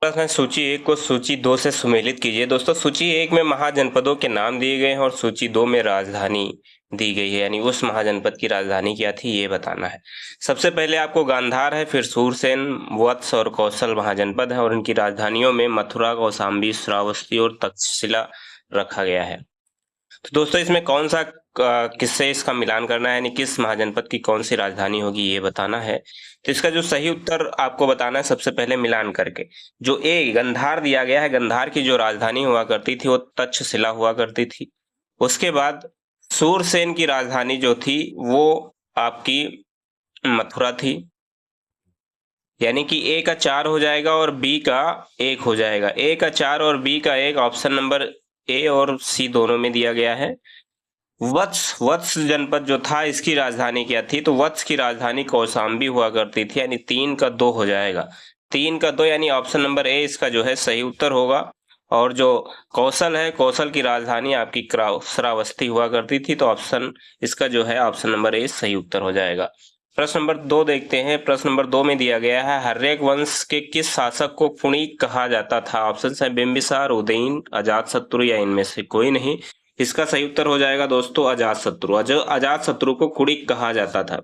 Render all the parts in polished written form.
प्रश्न है सूची 1 को सूची 2 से सुमेलित कीजिए। दोस्तों सूची 1 में महाजनपदों के नाम दिए गए हैं और सूची 2 में राजधानी दी गई है, यानी उस महाजनपद की राजधानी क्या थी ये बताना है। सबसे पहले आपको गांधार है, फिर सूरसेन, वत्स और कौशल महाजनपद है और इनकी राजधानियों में मथुरा, कौशाम्बी, श्रावस्ती और तक्षशिला रखा गया है। तो दोस्तों इसमें कौन सा किससे इसका मिलान करना है, यानी किस महाजनपद की कौन सी राजधानी होगी ये बताना है। तो इसका जो सही उत्तर आपको बताना है सबसे पहले मिलान करके। जो ए गंधार दिया गया है, गंधार की जो राजधानी हुआ करती थी वो तक्षशिला हुआ करती थी। उसके बाद सूरसेन की राजधानी जो थी वो आपकी मथुरा थी, यानी कि ए का 4 हो जाएगा और बी का 1 हो जाएगा। ए का 4 और बी का 1 ऑप्शन नंबर ए और सी दोनों में दिया गया है। वत्स जनपद जो था इसकी राजधानी क्या थी, तो वत्स की राजधानी कौशाम्बी हुआ करती थी, यानी 3 का 2 हो जाएगा। 3 का 2 यानी ऑप्शन नंबर ए इसका जो है सही उत्तर होगा। और जो कौशल है, कौशल की राजधानी आपकी श्रावस्ती हुआ करती थी, तो ऑप्शन इसका जो है ऑप्शन नंबर ए सही उत्तर हो जाएगा। प्रश्न नंबर 2 देखते हैं। प्रश्न नंबर 2 में दिया गया है हर्यक वंश के किस शासक को कुणिक कहा जाता था। ऑप्शन है बिंबिसार, उदयन, अजातशत्रु या इनमें से कोई नहीं। इसका सही उत्तर हो जाएगा दोस्तों अजातशत्रु। अजातशत्रु को कुणिक कहा जाता था।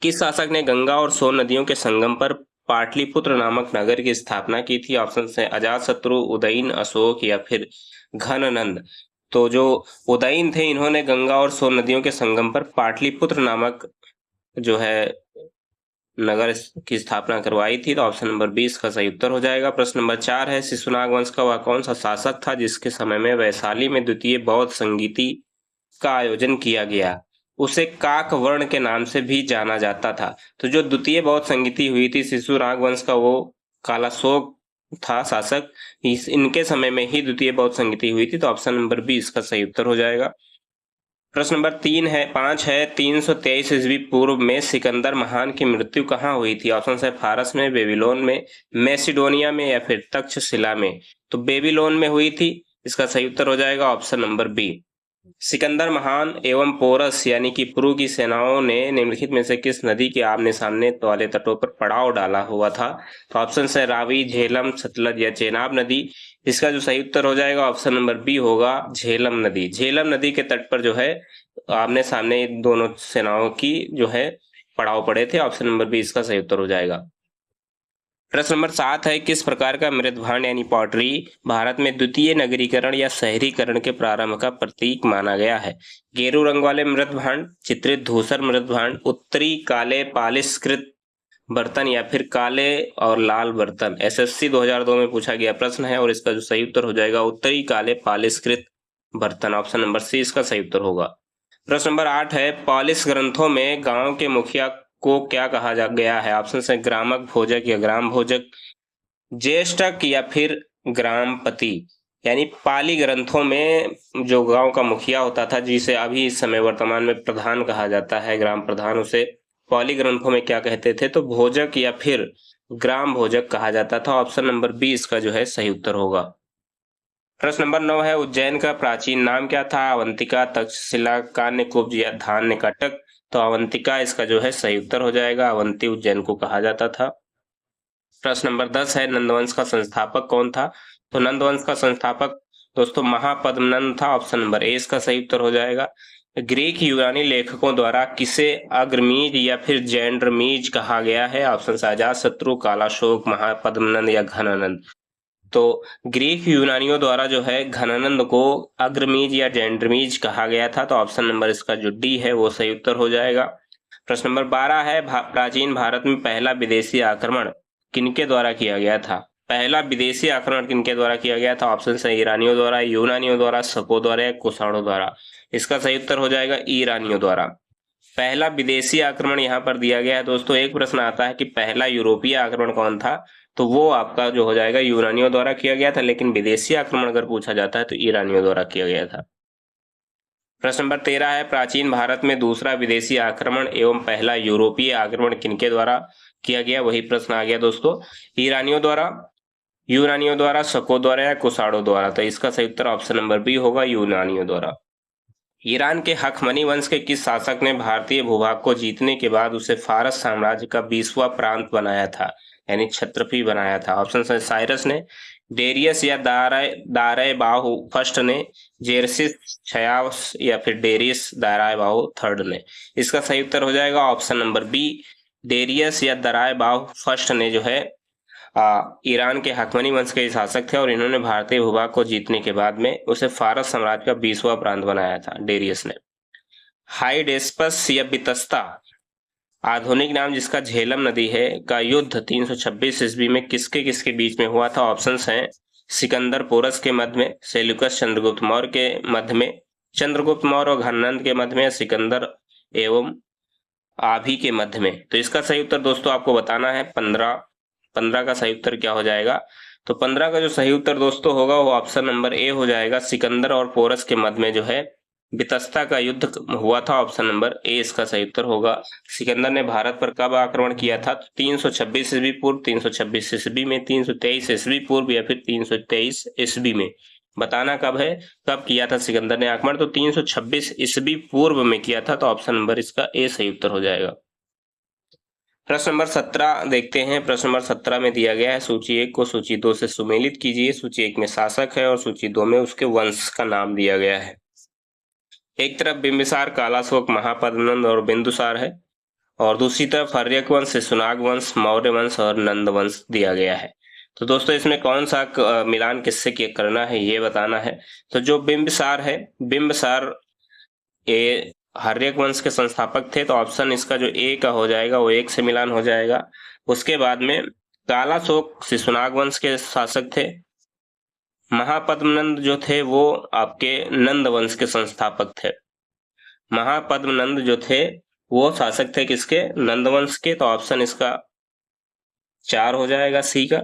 किस शासक ने गंगा और सोन नदियों के संगम पर पाटलिपुत्र नामक नगर की स्थापना की थी। ऑप्शन है अजातशत्रु, उदयन, अशोक या फिर घननंद। तो जो उदयन थे इन्होंने गंगा और सोन नदियों के संगम पर पाटलिपुत्र नामक जो है नगर की स्थापना करवाई थी, तो ऑप्शन नंबर 20 का सही उत्तर हो जाएगा। प्रश्न नंबर 4 है शिशुनाग वंश का वह कौन सा शासक था जिसके समय में वैशाली में द्वितीय बौद्ध संगीति का आयोजन किया गया। उसे काक वर्ण के नाम से भी जाना जाता था। तो जो द्वितीय बौद्ध संगीति हुई थी शिशुनाग वंश का, वो कालाशोक था शासक। इनके समय में ही द्वितीय बौद्ध संगीति हुई थी, तो ऑप्शन नंबर 20 का सही उत्तर हो जाएगा। प्रश्न नंबर 5 है 323 ईस्वी पूर्व में सिकंदर महान की मृत्यु कहाँ हुई थी। ऑप्शन है फारस में, बेबीलोन में, मैसिडोनिया में या फिर तक्षशिला में। तो बेबीलोन में हुई थी, इसका सही उत्तर हो जाएगा ऑप्शन नंबर बी। सिकंदर महान एवं पोरस यानी कि पुरु की सेनाओं ने निम्नलिखित में से किस नदी के आमने सामने वाले तटों पर पड़ाव डाला हुआ था। तो ऑप्शन है रावी, झेलम, सतलज या चेनाब नदी। इसका जो सही उत्तर हो जाएगा ऑप्शन नंबर बी होगा झेलम नदी। झेलम नदी के तट पर जो है आमने सामने दोनों सेनाओं की जो है पड़ाव पड़े थे। ऑप्शन नंबर बी इसका सही उत्तर हो जाएगा। प्रश्न नंबर 7 है किस प्रकार का मृदभांड यानी पॉटरी भारत में द्वितीय नगरीकरण या शहरीकरण के प्रारंभ का प्रतीक माना गया है। गेरू रंग वाले मृदभांड, चित्रित धूसर मृदभांड, उत्तरी काले पालिशकृत बर्तन या फिर काले और लाल बर्तन। एसएससी 2002 में पूछा गया प्रश्न है और इसका जो सही उत्तर हो जाएगा उत्तरी काले पालिशकृत बर्तन। ऑप्शन नंबर सी इसका सही उत्तर होगा। प्रश्न नंबर 8 है पॉलिश ग्रंथों में गांव के मुखिया को क्या कहा जा गया है। ऑप्शन है ग्रामक, भोजक या ग्राम भोजक, ज्येष्ठक या फिर ग्रामपति। यानी पाली ग्रंथों में जो गांव का मुखिया होता था, जिसे अभी इस समय वर्तमान में प्रधान कहा जाता है, ग्राम प्रधान, उसे पाली ग्रंथों में क्या कहते थे, तो भोजक या फिर ग्राम भोजक कहा जाता था। ऑप्शन नंबर 20 का जो है सही उत्तर होगा। प्रश्न नंबर 9 है उज्जैन का प्राचीन नाम क्या था। अवंतिका, तक्षशिला, कान्यकुब्ज या धान्यकटक। तो अवंतिका इसका जो है सही उत्तर हो जाएगा। अवंती उज्जैन को कहा जाता था। प्रश्न नंबर 10 है नंदवंश का संस्थापक कौन था। तो नंदवंश का संस्थापक दोस्तों महापद्मनंद था। ऑप्शन नंबर ए इसका सही उत्तर हो जाएगा। ग्रीक यूनानी लेखकों द्वारा किसे अग्रमीज या फिर जैंड्रमीज कहा गया है। ऑप्शन अजातशत्रु, कालाशोक, महापद्मनंद या घनानंद। तो ग्रीक यूनानियों द्वारा जो है घनानंद को अग्रमीज या जैंड्रमीज कहा गया था। तो ऑप्शन नंबर इसका जो डी है वो सही उत्तर हो जाएगा। प्रश्न नंबर 12 है प्राचीन भारत में पहला विदेशी आक्रमण किनके द्वारा किया गया था। पहला विदेशी आक्रमण किनके द्वारा किया गया था। ऑप्शन है ईरानियों द्वारा, यूनानियों द्वारा, शकों द्वारा या कुषाणों द्वारा। इसका सही उत्तर हो जाएगा ईरानियों द्वारा। पहला विदेशी आक्रमण यहाँ पर दिया गया है दोस्तों। एक प्रश्न आता है कि पहला यूरोपीय आक्रमण कौन था, तो वो आपका जो हो जाएगा यूनानियों द्वारा किया गया था, लेकिन विदेशी आक्रमण अगर पूछा जाता है तो ईरानियों द्वारा किया गया था। प्रश्न नंबर 13 है प्राचीन भारत में दूसरा विदेशी आक्रमण एवं पहला यूरोपीय आक्रमण किनके द्वारा किया गया। वही प्रश्न आ गया दोस्तों, ईरानियों द्वारा, यूनानियों द्वारा, शकों द्वारा या कुषाणों द्वारा। तो इसका सही उत्तर ऑप्शन नंबर बी होगा यूनानियों द्वारा। ईरान के हखमनी वंश के किस शासक ने भारतीय भूभाग को जीतने के बाद उसे फारस साम्राज्य का 20वां प्रांत बनाया था, यानी क्षत्रपी बनाया था? ऑप्शन है साइरस ने, डेरियस या दाराय बाहु फर्स्ट ने, जेरसिस छयास या फिर डेरियस दाराय बाहु थर्ड ने। इसका सही उत्तर हो जाएगा ऑप्शन नंबर बी, डेरियस या दाराय बाहु फर्स्ट ने जो है ईरान के हकमनी वंश के शासक थे और इन्होंने भारतीय भूभाग को जीतने के बाद में उसे फारस साम्राज्य का 20वां प्रांत बनाया था, डेरियस ने। हाइडेस्पस या बितस्ता आधुनिक नाम जिसका झेलम नदी है का युद्ध 326 ईस्वी में किसके किसके बीच में हुआ था? ऑप्शंस हैं सिकंदर पोरस के मध्य में, सेल्यूकस चंद्रगुप्त मौर्य के मध्य में, चंद्रगुप्त मौर्य और घननंद के मध्य में, सिकंदर एवं आभि के मध्य में। तो इसका सही उत्तर दोस्तों आपको बताना है 15 का सही उत्तर क्या हो जाएगा? तो 15 का जो सही उत्तर दोस्तों होगा वो ऑप्शन नंबर ए हो जाएगा, सिकंदर और पोरस के मध्य में जो है बितस्ता का युद्ध हुआ था। ऑप्शन नंबर ए इसका सही उत्तर होगा। सिकंदर ने भारत पर कब आक्रमण किया था? तो 326 ईस्वी पूर्व, 326 ईस्वी में, 323 ईस्वी पूर्व या फिर 323 ईस्वी में। बताना कब है, कब किया था सिकंदर ने आक्रमण? तो 326 ईस्वी पूर्व में किया था। तो ऑप्शन नंबर इसका ए सही उत्तर हो जाएगा। प्रश्न नंबर 17 देखते हैं। प्रश्न नंबर 17 में दिया गया है सूची 1 को सूची 2 से सुमेलित कीजिए। सूची 1 में शासक है और सूची 2 में उसके वंश का नाम दिया गया है। एक तरफ बिंबिसार, कालाशोक, महापद्मनंद और बिंदुसार है और दूसरी तरफ हर्यक वंश, शिशुनाग वंश, मौर्य वंश और नंद वंश दिया गया है। तो दोस्तों इसमें कौन सा मिलान किससे करना है ये बताना है। तो जो बिंबिसार है, बिंबिसार ये हर्यक वंश के संस्थापक थे, तो ऑप्शन इसका जो ए का हो जाएगा वो 1 से मिलान हो जाएगा। उसके बाद में कालाशोक शिशुनाग वंश के शासक थे। महापद्मनंद जो थे वो आपके नंद वंश के संस्थापक थे। महापद्मनंद जो थे वो शासक थे किसके? नंद वंश के। तो ऑप्शन इसका 4 हो जाएगा सी का।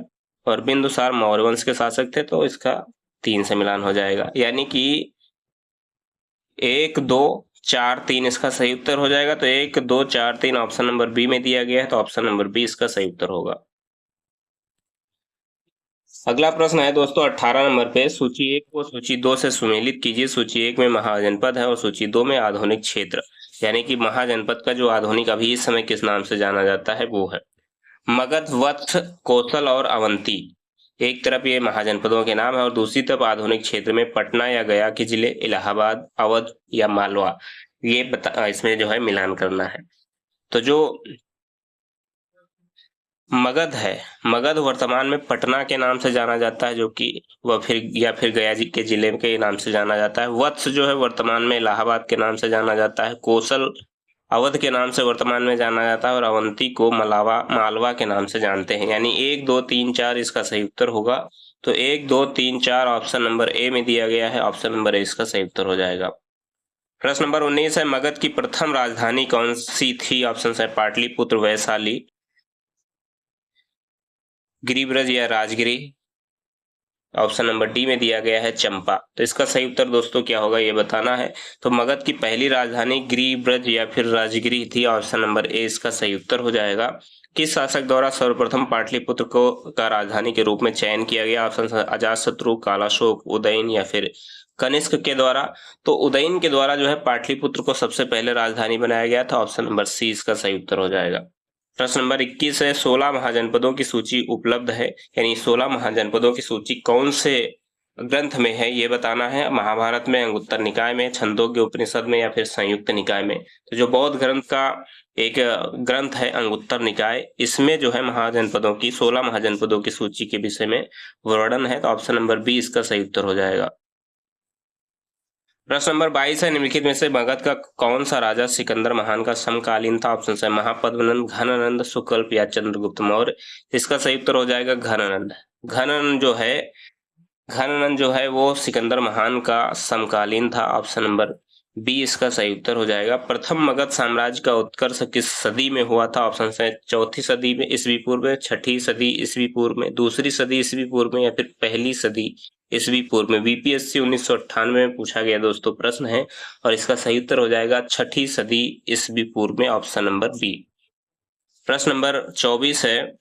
और बिंदुसार मौर्य वंश के शासक थे, तो इसका 3 से मिलान हो जाएगा, यानी कि 1 2 4 3 इसका सही उत्तर हो जाएगा। तो 1 2 4 3 ऑप्शन नंबर बी में दिया गया है, तो ऑप्शन नंबर बी इसका सही उत्तर होगा। अगला प्रश्न है दोस्तों 18 नंबर पे, सूची 1 को सूची 2 से सुमेलित कीजिए। सूची 1 में महाजनपद है और सूची 2 में आधुनिक क्षेत्र, यानी कि महाजनपद का जो आधुनिक अभी इस समय किस नाम से जाना जाता है वो है मगध, वत्स, कौशल और अवंती। एक तरफ ये महाजनपदों के नाम है और दूसरी तरफ आधुनिक क्षेत्र में पटना या गया के जिले, इलाहाबाद, अवध या मालवा, ये इसमें जो है मिलान करना है। तो जो मगध है, मगध वर्तमान में पटना के नाम से जाना जाता है, जो कि वह फिर गया जी के जिले के नाम से जाना जाता है। वत्स जो है वर्तमान में इलाहाबाद के नाम से जाना जाता है। कौशल अवध के नाम से वर्तमान में जाना जाता है और अवंती को मालवा के नाम से जानते हैं। यानी 1 2 3 4 इसका सही उत्तर होगा। तो 1 2 3 4 ऑप्शन नंबर ए में दिया गया है, ऑप्शन नंबर ए इसका सही उत्तर हो जाएगा। प्रश्न नंबर 19 है, मगध की प्रथम राजधानी कौन सी थी? ऑप्शन है पाटलिपुत्र, वैशाली, गिरिब्रज या राजगिरी। ऑप्शन नंबर डी में दिया गया है चंपा। तो इसका सही उत्तर दोस्तों क्या होगा ये बताना है। तो मगध की पहली राजधानी गिरिब्रज या फिर राजगिरी थी। ऑप्शन नंबर ए इसका सही उत्तर हो जाएगा। किस शासक द्वारा सर्वप्रथम पाटलिपुत्र को का राजधानी के रूप में चयन किया गया? ऑप्शन अजातशत्रु, कालाशोक, उदयन या फिर कनिष्क के द्वारा। तो उदयन के द्वारा जो है पाटलिपुत्र को सबसे पहले राजधानी बनाया गया था। ऑप्शन नंबर सी इसका सही उत्तर हो जाएगा। प्रश्न नंबर 21 है, 16 महाजनपदों की सूची उपलब्ध है, यानी 16 महाजनपदों की सूची कौन से ग्रंथ में है ये बताना है। महाभारत में, अंगुत्तर निकाय में, छंदोग्य उपनिषद में या फिर संयुक्त निकाय में। तो जो बौद्ध ग्रंथ का एक ग्रंथ है अंगुत्तर निकाय, इसमें जो है महाजनपदों की 16 महाजनपदों की सूची के विषय में वर्णन है। तो ऑप्शन नंबर बी इसका सही उत्तर हो जाएगा। प्रश्न नंबर 22 है, निम्नलिखित में से मगध का कौन सा राजा सिकंदर महान का समकालीन था? ऑप्शन है महापद्मनंद, घनानंद, सुकल्प या चंद्रगुप्त मौर्य। इसका सही उत्तर हो जाएगा घनानंद। घनानंद जो है वो सिकंदर महान का समकालीन था। ऑप्शन नंबर बी इसका सही उत्तर हो जाएगा। प्रथम मगध साम्राज्य का उत्कर्ष किस सदी में हुआ था? ऑप्शन है 4वीं सदी में ईस्वी पूर्व में, 6ठी सदी ईस्वी पूर्व में, दूसरी सदी ईस्वी पूर्व में या फिर पहली सदी ईस्वी पूर्व में। बीपीएससी 1998 में पूछा गया दोस्तों प्रश्न है और इसका सही उत्तर हो जाएगा 6ठी सदी ईस्वी पूर्व में, ऑप्शन नंबर बी। प्रश्न नंबर 24 है,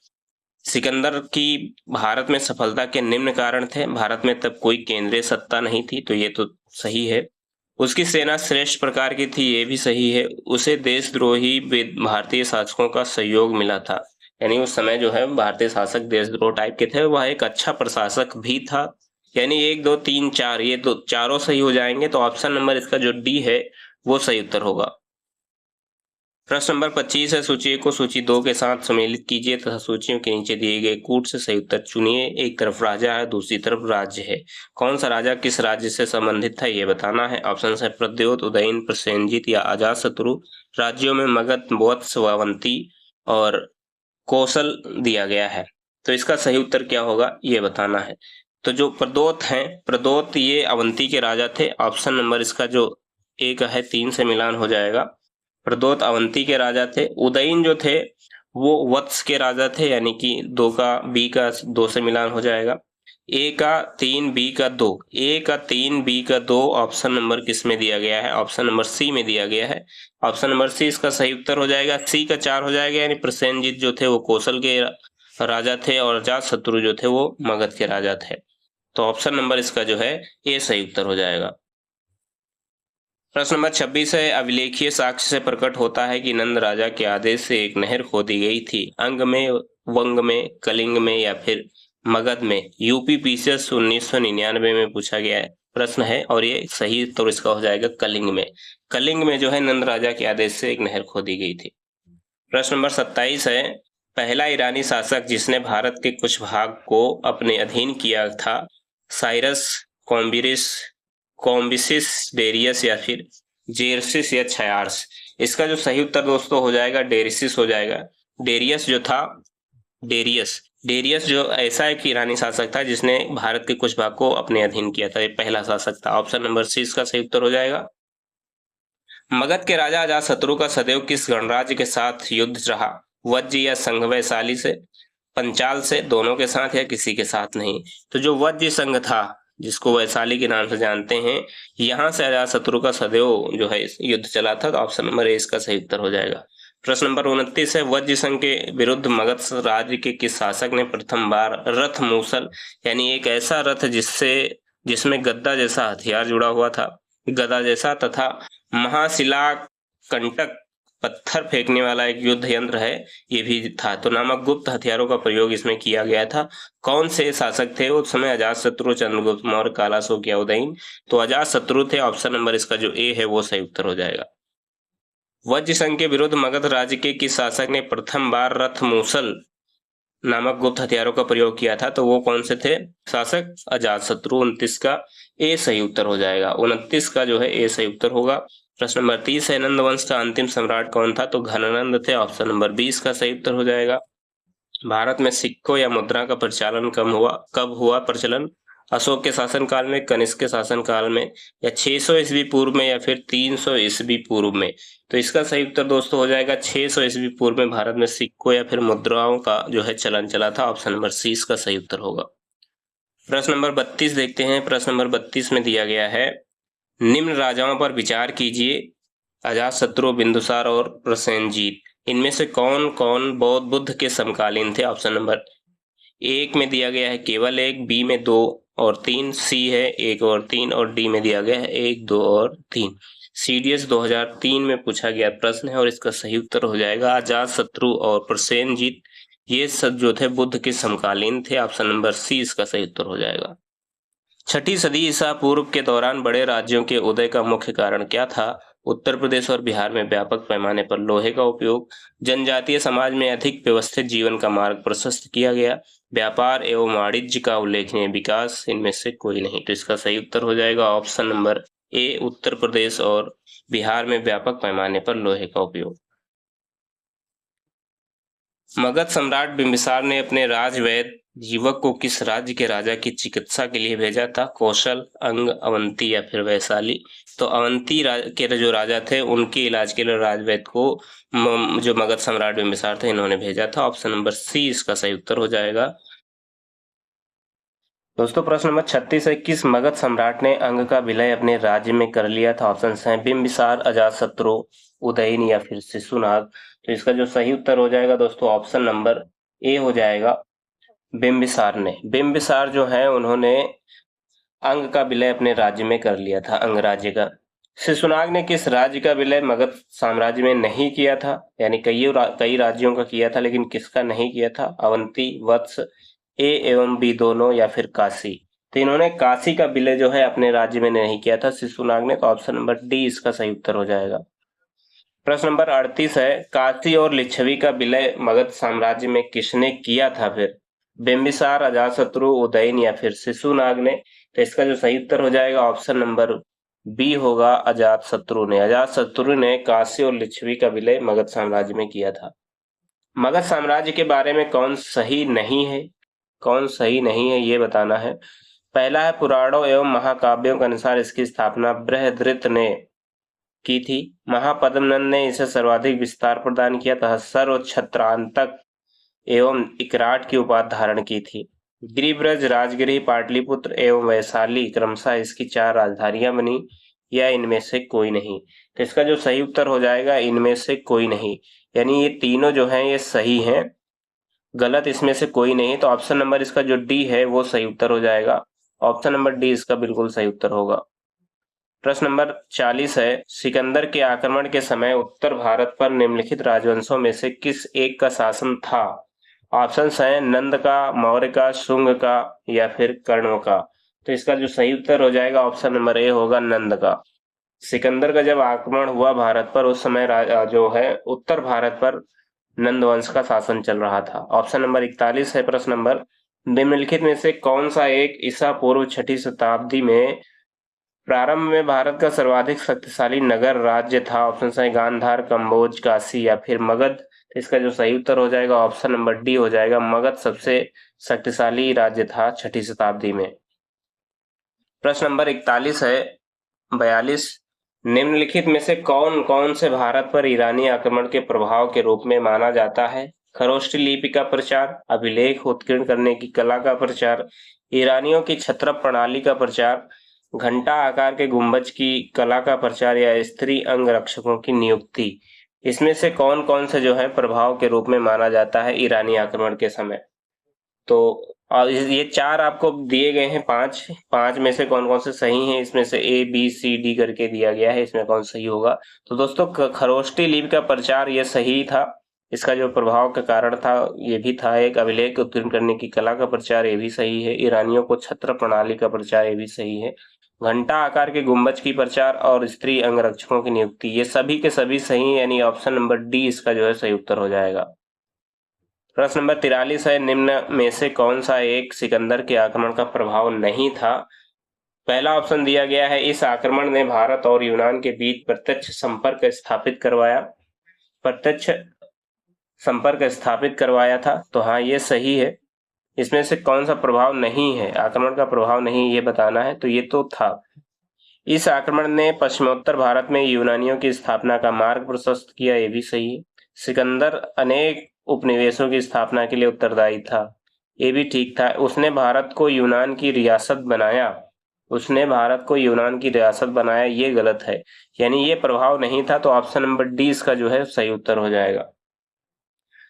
सिकंदर की भारत में सफलता के निम्न कारण थे। भारत में तब कोई केंद्रीय सत्ता नहीं थी, तो ये तो सही है। उसकी सेना श्रेष्ठ प्रकार की थी, ये भी सही है। उसे देशद्रोही भारतीय शासकों का सहयोग मिला था, यानी उस समय जो है भारतीय शासक देशद्रोह टाइप के थे। वह एक अच्छा प्रशासक भी था। यानी 1 2 3 4 ये दो चारों सही हो जाएंगे, तो ऑप्शन नंबर इसका जो डी है वो सही उत्तर होगा। प्रश्न नंबर 25 है, सूची 1 को सूची 2 के साथ सम्मिलित कीजिए तथा सूचियों के नीचे दिए गए कूट से सही उत्तर चुनिए। एक तरफ राजा है, दूसरी तरफ राज्य है। कौन सा राजा किस राज्य से संबंधित था, ये बताना है। ऑप्शन है प्रद्योत, उदयन, प्रसेनजीत या अजातशत्रु। राज्यों में मगध, वत्स, अवंती और कौशल दिया गया है, तो इसका सही उत्तर क्या होगा ये बताना है। तो जो प्रदोत हैं, प्रदोत ये अवंती के राजा थे। ऑप्शन नंबर इसका जो एक है 3 से मिलान हो जाएगा। प्रदोत अवंती के राजा थे। उदयन जो थे वो वत्स के राजा थे, यानी कि 2 का बी का 2 से मिलान हो जाएगा। ए का 3 बी का 2, ए का 3 बी का 2 ऑप्शन नंबर किस में दिया गया है, ऑप्शन नंबर सी में दिया गया है। ऑप्शन नंबर सी इसका सही उत्तर हो जाएगा। सी का 4 हो जाएगा, यानी प्रसेनजीत जो थे वो कौशल के राजा थे और अजातशत्रु जो थे वो मगध के राजा थे। तो ऑप्शन नंबर इसका जो है ए सही उत्तर हो जाएगा। प्रश्न नंबर 26 है, अभिलेखीय साक्ष्य से प्रकट होता है कि नंद राजा के आदेश से एक नहर खोदी गई थी। अंग में, वंग में, कलिंग में या फिर मगध में। यूपी पीसीएस 1999 में पूछा गया प्रश्न है और ये सही उत्तर इसका हो जाएगा कलिंग में। कलिंग में जो है नंद राजा के आदेश से एक नहर खोदी गई थी। प्रश्न नंबर 27 है, पहला ईरानी शासक जिसने भारत के कुछ भाग को अपने अधीन किया था, साइरस, कॉम्बिसिस, डेरियस या फिर जेरसिस या छयार्स। इसका जो सही उत्तर दोस्तों हो जाएगा डेरिसिस हो जाएगा। डेरियस जो था, डेरियस जो ऐसा एक ईरानी शासक था जिसने भारत के कुछ भाग को अपने अधीन किया था, ये पहला शासक था। ऑप्शन नंबर सी इसका सही उत्तर हो जाएगा। मगध के राजा अजातशत्रु का सदैव किस गणराज्य के साथ युद्ध रहा, वज्र या संघ वैशाली से, पंचाल से, दोनों के साथ या किसी के साथ नहीं। तो जो वज्र संघ था, जिसको वैशाली के नाम से जानते हैं, यहाँ से अजातशत्रु का सदैव जो है युद्ध चला था। तो ऑप्शन नंबर ए इसका सही उत्तर हो जाएगा। प्रश्न नंबर 29 है, वज्र संघ के विरुद्ध मगध राज्य के किस शासक ने प्रथम बार रथ मूसल, यानी एक ऐसा रथ जिसमें गद्दा जैसा हथियार जुड़ा हुआ था, गदा जैसा, तथा महाशिला कंटक पत्थर फेंकने वाला एक युद्ध यंत्र है, ये भी था। तो नामक गुप्त हथियारों का प्रयोग इसमें किया गया था। कौन से शासक थे उस समय, अजातशत्रु, चंद्रगुप्त मौर्य, कालाशोक या उदयन। तो अजातशत्रु थे। ऑप्शन नंबर इसका जो ए है वो सही उत्तर हो जाएगा। वज्र संघ के विरुद्ध मगध राज्य के किस शासक ने प्रथम बार रथ मूसल नामक गुप्त हथियारों का प्रयोग किया था, तो वो कौन से थे शासक, अजातशत्रु। 29 का ए सही उत्तर हो जाएगा। 29 का जो है ए सही उत्तर होगा। प्रश्न नंबर 30 है, नंद वंश का अंतिम सम्राट कौन था, तो घनानंद थे। ऑप्शन नंबर 20 का सही उत्तर हो जाएगा। भारत में सिक्कों या मुद्रा का प्रचलन कब हुआ प्रचलन, अशोक के शासनकाल में, कनिष्क के शासनकाल में, या 600 ईस्वी पूर्व में, या फिर 300 ईस्वी पूर्व में। तो इसका सही उत्तर दोस्तों हो जाएगा 600 ईस्वी पूर्व में भारत में सिक्कों या फिर मुद्राओं का जो है चलन चला था। ऑप्शन नंबर सी इसका सही उत्तर होगा। प्रश्न नंबर 32 देखते हैं। प्रश्न नंबर 32 में दिया गया है, निम्न राजाओं पर विचार कीजिए, अजातशत्रु, बिंदुसार और प्रसेनजीत, इनमें से कौन कौन बौद्ध बुद्ध के समकालीन थे। ऑप्शन नंबर एक में दिया गया है केवल एक, बी में 2 और 3, सी है 1 और 3 और डी में दिया गया है 1 2 और 3। सीडीएस 2003 में पूछा गया प्रश्न है और इसका सही उत्तर हो जाएगा अजातशत्रु और प्रसेनजीत, ये सब जो थे बुद्ध के समकालीन थे। ऑप्शन नंबर सी इसका सही उत्तर हो जाएगा। 6ठी सदी ईसा पूर्व के दौरान बड़े राज्यों के उदय का मुख्य कारण क्या था, उत्तर प्रदेश और बिहार में व्यापक पैमाने पर लोहे का उपयोग, जनजातीय समाज में अधिक व्यवस्थित जीवन का मार्ग प्रशस्त किया गया, व्यापार एवं वाणिज्य का उल्लेखनीय विकास, इनमें से कोई नहीं। तो इसका सही उत्तर हो जाएगा option number A, Uttar Pradesh और बिहार में व्यापक पैमाने पर लोहे का उपयोग। मगध सम्राट बिंबिसार ने अपने राजवैद्य जीवक को किस राज्य के राजा की चिकित्सा के लिए भेजा था, कौशल, अंग, अवंती या फिर वैशाली। तो अवंती के जो राजा थे उनके इलाज के लिए राजवैद्य को जो मगध सम्राट बिंबिसार थे इन्होंने भेजा था। ऑप्शन नंबर सी इसका सही उत्तर हो जाएगा। दोस्तों प्रश्न नंबर 36 है, किस मगध सम्राट ने अंग का विलय अपने राज्य में कर लिया था। ऑप्शन हैं बिंबिसार, अजातशत्रु, उदयन या फिर शिशुनाग। तो इसका जो सही उत्तर हो जाएगा दोस्तों ऑप्शन नंबर ए हो जाएगा, बिंबिसार ने। बिंबिसार जो है उन्होंने अंग का विलय अपने राज्य में कर लिया था, अंग राज्य का। शिशुनाग ने किस राज्य का विलय मगध साम्राज्य में नहीं किया था? यानी कई राज्यों का किया था, लेकिन किसका नहीं किया था? अवंती, वत्स, ए एवं बी दोनों, या फिर काशी? तो इन्होंने काशी का विलय जो है अपने राज्य में नहीं किया था शिशुनाग ने, तो ऑप्शन नंबर डी इसका सही उत्तर हो जाएगा। प्रश्न नंबर 38 है, काशी और लिच्छवी का विलय मगध साम्राज्य में किसने किया था फिर? बिंबिसार, अजातशत्रु, उदयन, या फिर शिशुनाग ने? तो इसका जो सही उत्तर हो जाएगा ऑप्शन नंबर बी होगा, अजातशत्रु ने। अजातशत्रु ने काशी और लिच्छवी का विलय मगध साम्राज्य में किया था। मगध साम्राज्य के बारे में कौन सही नहीं है? कौन सही नहीं है ये बताना है। पहला है, पुराणों एवं महाकाव्यों के अनुसार इसकी स्थापना बृहद्रथ ने की थी। महापद्मनंद ने इसे सर्वाधिक विस्तार प्रदान किया तथा सर्वछत्रांतक एवं इकराट की उपाधि धारण की थी। गिरिब्रज, राजगिरी, पाटलिपुत्र एवं वैशाली क्रमशः इसकी 4 राजधानियां बनी, या इनमें से कोई नहीं? तो इसका जो सही उत्तर हो जाएगा, इनमें से कोई नहीं। यानी ये तीनों जो हैं ये सही हैं, गलत इसमें से कोई नहीं। तो ऑप्शन नंबर इसका जो डी है वो सही उत्तर हो जाएगा। ऑप्शन नंबर डी इसका बिल्कुल सही उत्तर होगा। प्रश्न नंबर 40 है, सिकंदर के आक्रमण के समय उत्तर भारत पर निम्नलिखित राजवंशों में से किस एक का शासन था? ऑप्शंस हैं नंद का, मौर्य का, शुंग का, या फिर कर्ण का? तो इसका जो सही उत्तर हो जाएगा ऑप्शन नंबर ए होगा, नंद का। सिकंदर का जब आक्रमण हुआ भारत पर, उस समय जो है उत्तर भारत पर नंद वंश का शासन चल रहा था। ऑप्शन नंबर 41 है प्रश्न नंबर, निम्नलिखित में से कौन सा एक ईसा पूर्व 6ठी शताब्दी में प्रारंभ में भारत का सर्वाधिक शक्तिशाली नगर राज्य था? ऑप्शन है गांधार, कंबोज, काशी, या फिर मगध? तो इसका जो सही उत्तर हो जाएगा ऑप्शन नंबर डी हो जाएगा, मगध सबसे शक्तिशाली राज्य था 6ठी शताब्दी में। प्रश्न नंबर 41 है, 42, निम्नलिखित में से कौन कौन से भारत पर ईरानी आक्रमण के प्रभाव के रूप में माना जाता है? खरोष्ठी लिपि का प्रचार, अभिलेख उत्कीर्ण करने की कला का प्रचार, ईरानियों की छत्रप प्रणाली का प्रचार, घंटा आकार के गुंबज की कला का प्रचार, या स्त्री अंग रक्षकों की नियुक्ति? इसमें से कौन कौन से जो है प्रभाव के रूप में माना जाता है ईरानी आक्रमण के समय? तो और ये 4 आपको दिए गए हैं, 5 में से कौन कौन से सही हैं? इसमें से ए बी सी डी करके दिया गया है, इसमें कौन सही होगा? तो दोस्तों खरोष्ठी लिपि का प्रचार ये सही था, इसका जो प्रभाव का कारण था ये भी था। एक अभिलेख उत्कीर्ण करने की कला का प्रचार ये भी सही है। ईरानियों को छत्र प्रणाली का प्रचार ये भी सही है। घंटा आकार के गुंबज की प्रचार और स्त्री अंगरक्षकों की नियुक्ति, ये सभी के सभी सही, यानी ऑप्शन नंबर डी इसका जो है सही उत्तर हो जाएगा। प्रश्न नंबर 43 है, निम्न में से कौन सा एक सिकंदर के आक्रमण का प्रभाव नहीं था? पहला ऑप्शन दिया गया है, इस आक्रमण ने भारत और यूनान के बीच प्रत्यक्ष संपर्क स्थापित करवाया। प्रत्यक्ष संपर्क स्थापित करवाया था, तो हाँ ये सही है। इसमें से कौन सा प्रभाव नहीं है, आक्रमण का प्रभाव नहीं, ये बताना है। तो ये तो था, इस आक्रमण ने पश्चिमोत्तर भारत में यूनानियों की स्थापना का मार्ग प्रशस्त किया, ये भी सही है। सिकंदर अनेक उपनिवेशों की स्थापना के लिए उत्तरदायी था, ये भी ठीक था। उसने भारत को यूनान की रियासत बनाया, उसने भारत को यूनान की रियासत बनाया, ये गलत है, यानी ये प्रभाव नहीं था। तो ऑप्शन नंबर डी इसका जो है सही उत्तर हो जाएगा।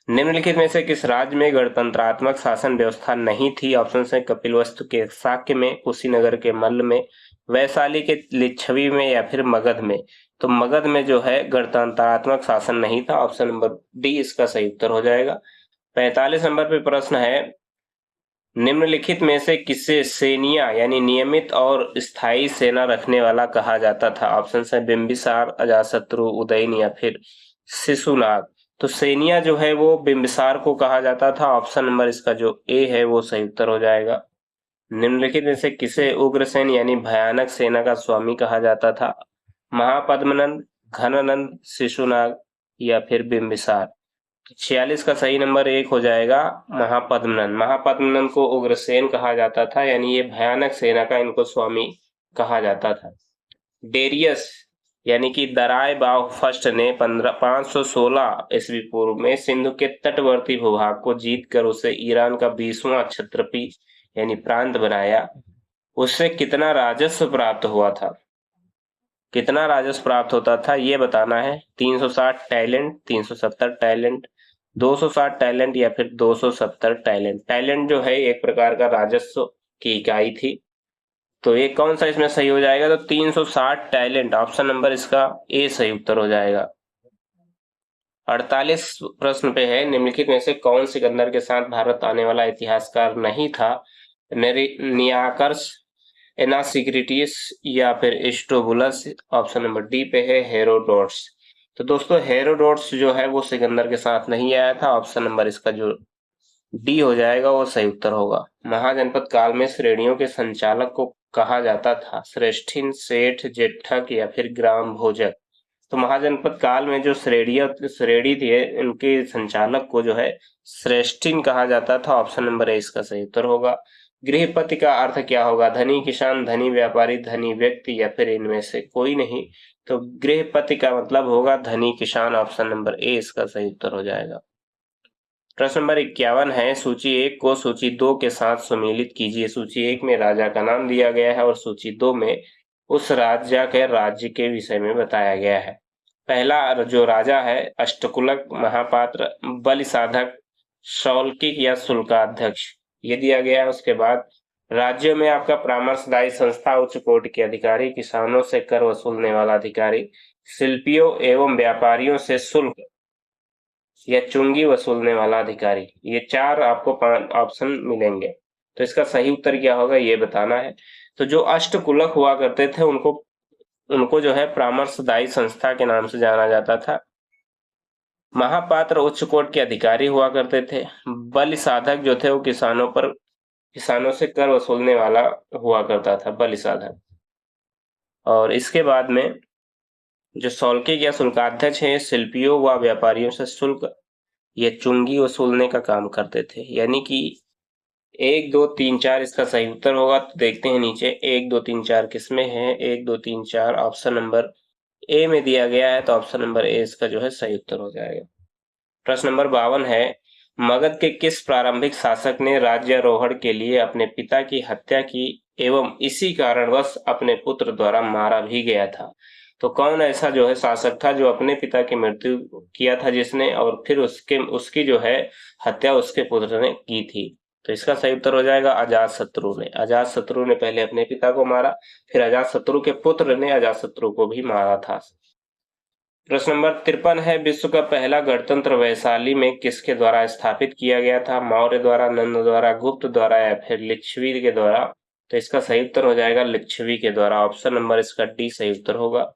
निम्नलिखित में से किस राज्य में गणतंत्रात्मक शासन व्यवस्था नहीं थी? ऑप्शन है कपिलवस्तु के शाक्य में, कुशीनगर के मल्ल में, वैशाली के लिच्छवी में, या फिर मगध में? तो मगध में जो है गणतंत्रात्मक शासन नहीं था, ऑप्शन नंबर डी इसका सही उत्तर हो जाएगा। 45 नंबर पे प्रश्न है, निम्नलिखित में से किसे सेनिया यानी नियमित और स्थायी सेना रखने वाला कहा जाता था? ऑप्शन है बिंबिसार, अजातशत्रु, उदयन, या फिर शिशुनाग? तो सेनिया जो है वो बिंबिसार को कहा जाता था, ऑप्शन नंबर इसका जो ए है वो सही उत्तर हो जाएगा। निम्नलिखित में से किसे उग्रसेन यानी भयानक सेना का स्वामी कहा जाता था? महापद्मनंद, घनानंद, शिशुनाग, या फिर बिंबिसार? 46 का सही नंबर 1 हो जाएगा, महापद्मनंद। महापद्मनंद को उग्रसेन कहा जाता था, यानी ये भयानक सेना का इनको स्वामी कहा जाता था। डेरियस यानी कि दराय बाव फर्स्ट ने 516 ईस्वी पूर्व में सिंधु के तटवर्ती भूभाग को जीतकर उसे ईरान का 20वां क्षत्रपी यानी प्रांत बनाया। उससे कितना राजस्व प्राप्त हुआ था? कितना राजस्व प्राप्त होता था ये बताना है। 360 टैलेंट, 370 टैलेंट, 260 टैलेंट, या फिर 270 टैलेंट? टैलेंट जो है एक प्रकार का राजस्व की इकाई थी। तो ये कौन सा इसमें सही हो जाएगा? तो 360 टैलेंट, ऑप्शन नंबर इसका ए सही उत्तर हो जाएगा। 48 प्रश्न पे है, निम्नलिखित में से कौन सिकंदर के साथ भारत आने वाला इतिहासकार नहीं था? नियाकर्स, एनासिक्रिटीस या फिर एस्ट्रोबुलस? ऑप्शन नंबर डी पे है हेरोडोट्स। तो दोस्तों हेरोडोट्स जो है वो सिकंदर के साथ नहीं आया था। ऑप्शन नंबर इसका जो डी हो जाएगा वो सही उत्तर होगा। महाजनपद काल में श्रेणियों के संचालक को कहा जाता था श्रेष्ठिन, सेठ, जेठक या फिर ग्राम भोजक। तो महाजनपद काल में जो श्रेणी थी इनके संचालक को जो है श्रेष्ठिन कहा जाता था। ऑप्शन नंबर ए इसका सही उत्तर होगा। गृहपति का अर्थ क्या होगा? धनी किसान, धनी व्यापारी, धनी व्यक्ति या फिर इनमें से कोई नहीं। तो गृहपति का मतलब होगा धनी किसान। ऑप्शन नंबर ए इसका सही उत्तर हो जाएगा। प्रश्न नंबर 51 है, सूची 1 को सूची 2 के साथ सम्मिलित कीजिए। सूची 1 में राजा का नाम दिया गया है और सूची 2 में उस राज्य के विषय में बताया गया है। पहला जो राजा है अष्टकुलक, महापात्र, बलि साधक, शौल्किक या शुल्काध्यक्ष, ये दिया गया है। उसके बाद राज्यों में आपका परामर्शदायी संस्था, उच्च कोटि के अधिकारी, किसानों से कर वसूलने वाला अधिकारी, शिल्पियों एवं व्यापारियों से शुल्क या चुंगी वसूलने वाला अधिकारी। ये 4 आपको ऑप्शन मिलेंगे। तो इसका सही उत्तर क्या होगा ये बताना है। तो जो अष्टकुलक हुआ करते थे उनको उनको जो है परामर्शदायी संस्था के नाम से जाना जाता था। महापात्र उच्च कोट के अधिकारी हुआ करते थे। बलि साधक जो थे वो किसानों से कर वसूलने वाला हुआ करता था, बलि साधक। और इसके बाद में जो शौल्किक या शुल्काध्यक्ष हैं, शिल्पियों व व्यापारियों से शुल्क ये चुंगी वसूलने का काम करते थे। यानी कि 1 2 3 4 इसका सही उत्तर होगा। तो देखते हैं नीचे 1 2 3 4 किसमें है। 1 2 3 4 ऑप्शन नंबर ए में दिया गया है। तो ऑप्शन नंबर ए इसका जो है सही उत्तर हो जाएगा। प्रश्न नंबर 52 है, मगध के किस प्रारंभिक शासक ने राज्यारोहण के लिए अपने पिता की हत्या की एवं इसी कारणवश अपने पुत्र द्वारा मारा भी गया था? तो कौन ऐसा जो है शासक था जो अपने पिता की मृत्यु किया था जिसने, और फिर उसकी जो है हत्या उसके पुत्र ने की थी? तो इसका सही उत्तर हो जाएगा अजातशत्रु ने। अजातशत्रु ने पहले अपने पिता को मारा, फिर अजातशत्रु के पुत्र ने अजातशत्रु को भी मारा था। प्रश्न नंबर 53 है, विश्व का पहला गणतंत्र वैशाली में किसके द्वारा स्थापित किया गया था? मौर्य द्वारा, नंद द्वारा, गुप्त द्वारा या फिर लिच्छवी के द्वारा? तो इसका सही उत्तर हो जाएगा लिच्छवी के द्वारा। ऑप्शन नंबर इसका डी सही उत्तर होगा।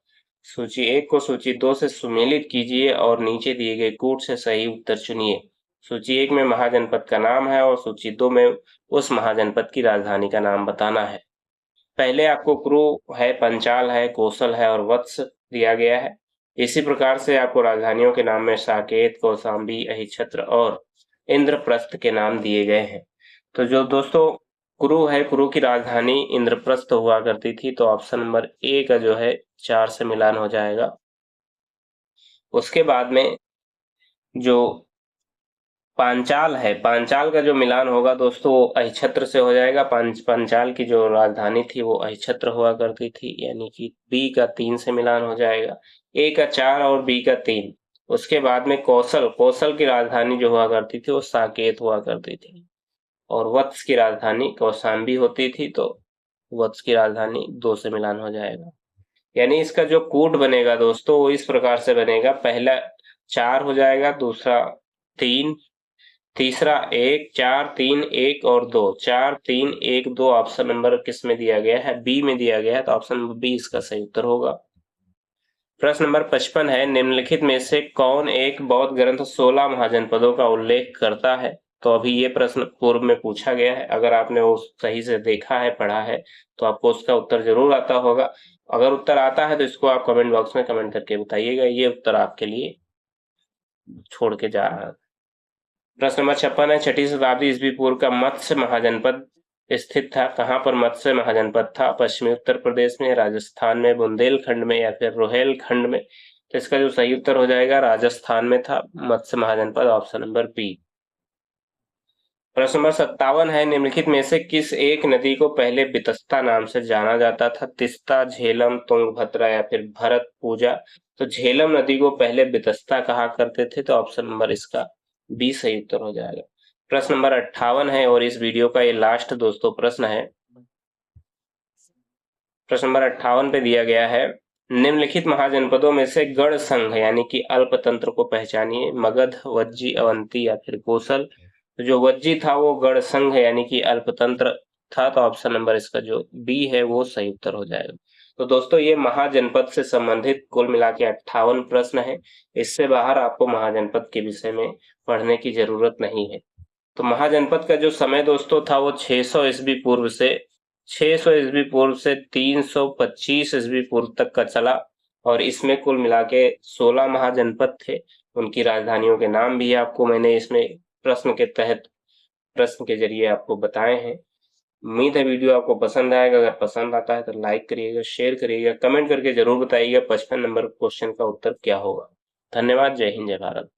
सूची 1 को सूची 2 से सुमेलित कीजिए और नीचे दिए गए कूट से सही उत्तर चुनिए। सूची 1 में महाजनपद का नाम है और सूची 2 में उस महाजनपद की राजधानी का नाम बताना है। पहले आपको क्रू है, पंचाल है, कौशल है और वत्स दिया गया है। इसी प्रकार से आपको राजधानियों के नाम में साकेत, कौशाम्बी, अहिछत्र और इंद्रप्रस्थ के नाम दिए गए हैं। तो जो दोस्तों कुरु है, कुरु की राजधानी इंद्रप्रस्थ हुआ करती थी। तो ऑप्शन नंबर ए का जो है 4 से मिलान हो जाएगा। उसके बाद में जो पांचाल है, पांचाल का जो मिलान होगा दोस्तों वो अहिछत्र से हो जाएगा। पांचाल की जो राजधानी थी वो अहिछत्र हुआ करती थी। यानी कि बी का 3 से मिलान हो जाएगा। ए का 4 और बी का 3। उसके बाद में कौशल की राजधानी जो हुआ करती थी वो साकेत हुआ करती थी और वत्स की राजधानी कौशाम्बी होती थी। तो वत्स की राजधानी 2 से मिलान हो जाएगा। यानी इसका जो कूट बनेगा दोस्तों वो इस प्रकार से बनेगा, पहला 4 हो जाएगा, दूसरा 3, तीसरा 1 4 3 1 और 2, 4 3 1 2। ऑप्शन नंबर किस में दिया गया है? बी में दिया गया है। तो ऑप्शन नंबर बी इसका सही उत्तर होगा। प्रश्न नंबर 55 है, निम्नलिखित में से कौन एक बौद्ध ग्रंथ 16 महाजनपदों का उल्लेख करता है? तो अभी ये प्रश्न पूर्व में पूछा गया है। अगर आपने वो सही से देखा है, पढ़ा है, तो आपको उसका उत्तर जरूर आता होगा। अगर उत्तर आता है तो इसको आप कमेंट बॉक्स में कमेंट करके बताइएगा। ये उत्तर आपके लिए छोड़ के जा रहा है। प्रश्न नंबर 56 है, 6ठी शताब्दी ईस्वी पूर्व का मत्स्य महाजनपद स्थित था। कहाँ पर मत्स्य महाजनपद था? पश्चिमी उत्तर प्रदेश में, राजस्थान में, बुंदेलखंड में या फिर रोहेलखंड में? तो इसका जो सही उत्तर हो जाएगा राजस्थान में था मत्स्य महाजनपद। Option number B. प्रश्न नंबर 57 है, निम्नलिखित में से किस एक नदी को पहले बितस्ता नाम से जाना जाता था? तिस्ता, झेलम, तुंगभद्रा या फिर भरत पूजा? तो झेलम नदी को पहले बितस्ता कहा करते थे। तो ऑप्शन नंबर इसका बी सही उत्तर हो जाएगा। प्रश्न नंबर 58 है और इस वीडियो का ये लास्ट दोस्तों प्रश्न है। प्रश्न नंबर 58 पे दिया गया है, निम्नलिखित महाजनपदों में से गढ़ संघ यानी कि अल्पतंत्र को पहचानिए, मगध, वज्जी, अवंती या फिर कोसल। तो जो वज्जी था वो गढ़ संघ यानी कि अल्पतंत्र था, तो ऑप्शन नंबर इसका जो बी है वो सही उत्तर हो जाएगा। तो दोस्तों ये महाजनपद से संबंधित कुल मिला के 58 प्रश्न है। इससे बाहर आपको महाजनपद के विषय में पढ़ने की जरूरत नहीं है। तो महाजनपद का जो समय दोस्तों था वो 600 ईस्वी पूर्व से 325 ईस्वी पूर्व तक का चला, और इसमें कुल मिला के 16 महाजनपद थे। उनकी राजधानियों के नाम भी आपको मैंने इसमें प्रश्न के जरिए आपको बताए हैं। उम्मीद है वीडियो आपको पसंद आएगा। अगर पसंद आता है तो लाइक करिएगा, शेयर करिएगा, कमेंट करके जरूर बताइएगा 55 नंबर क्वेश्चन का उत्तर क्या होगा। धन्यवाद। जय हिंद, जय भारत।